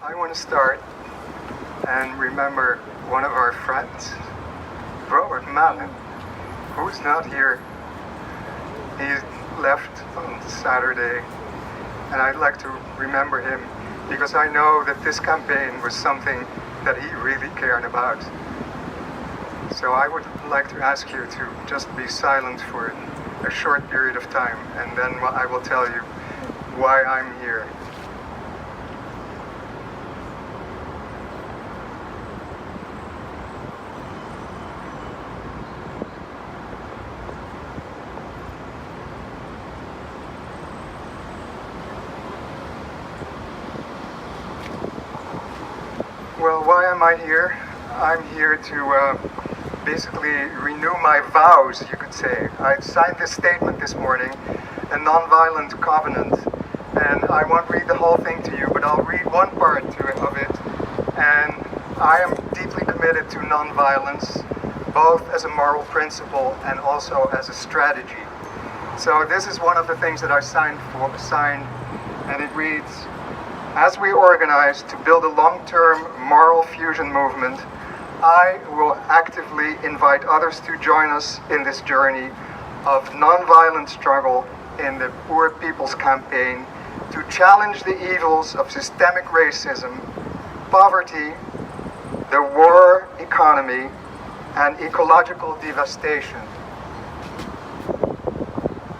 I want to start and remember one of our friends, Rhode Island, who's not here. He left on Saturday, and I'd like to remember him because I know that this campaign was something that he really cared about. So I would like to ask you to just be silent for a short period of time, and then I will tell you why I'm here. Well, why am I here? I'm here to basically renew my vows, you could say. I signed this statement this morning, a nonviolent covenant, and I won't read the whole thing to you, but I'll read one part of it. And I am deeply committed to nonviolence, both as a moral principle and also as a strategy. So this is one of the things that I signed, and it reads, "As we organize to build a long-term moral fusion movement, I will actively invite others to join us in this journey of nonviolent struggle in the Poor People's Campaign to challenge the evils of systemic racism, poverty, the war economy, and ecological devastation."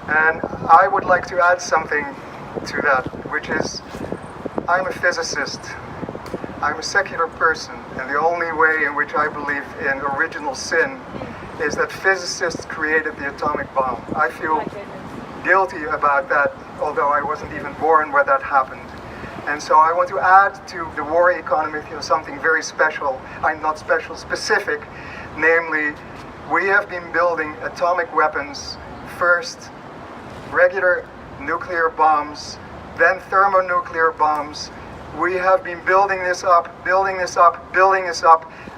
And I would like to add something to that, which is, I'm a physicist. I'm a secular person, and the only way in which I believe in original sin is that physicists created the atomic bomb. I feel guilty about that, although I wasn't even born when that happened. And so I want to add to the war economy something very special, not special, specific, namely, we have been building atomic weapons, first regular nuclear bombs, then thermonuclear bombs. We have been building this up,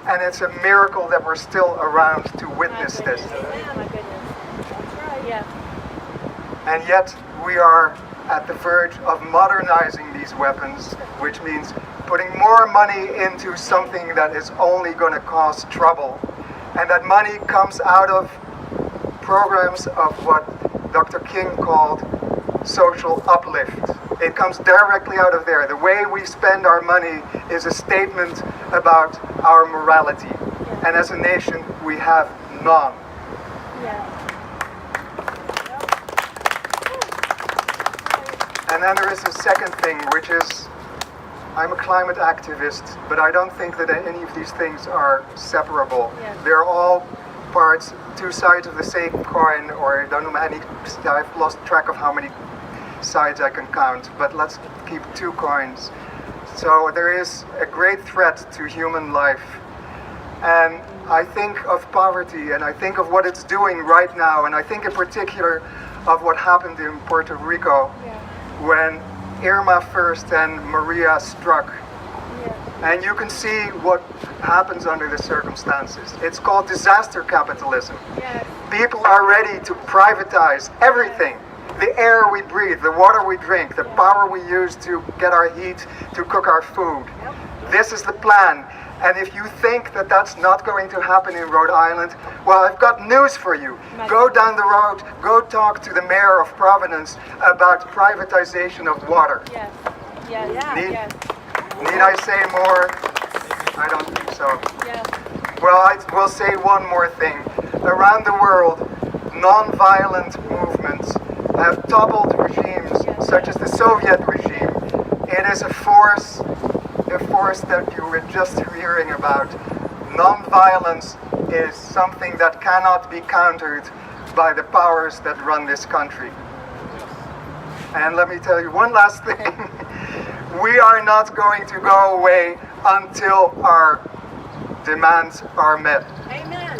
and it's a miracle that we're still around to witness this. Oh my goodness. That's right, yeah. And yet we are at the verge of modernizing these weapons, which means putting more money into something that is only going to cause trouble. And that money comes out of programs of what Dr. King called social uplift. It comes directly out of there. The way we spend our money is a statement about our morality. Yeah. And as a nation, we have none. Yeah. And then there is a second thing, which is, I'm a climate activist, but I don't think that any of these things are separable. Yeah. They're all parts, two sides of the same coin, or I don't know I've lost track of how many sides I can count, but let's keep two coins. So there is a great threat to human life, and I think of poverty, and I think of what it's doing right now, and I think in particular of what happened in Puerto Rico when Irma first and Maria struck. And you can see what happens under the circumstances. It's called disaster capitalism. Yes. People are ready to privatize everything. The air we breathe, the water we drink, the power we use to get our heat, to cook our food. This is the plan. And if you think that that's not going to happen in Rhode Island, well, I've got news for you. Go down the road, go talk to the mayor of Providence about privatization of water. Yes. Yes. Yeah. Yes. Need I say more? I don't think so. Yes. Well, I will say one more thing. Around the world, non-violent movements have toppled regimes such as the Soviet regime. It is a force that you were just hearing about. Non-violence is something that cannot be countered by the powers that run this country. And let me tell you one last thing. We are not going to go away until our demands are met. Amen.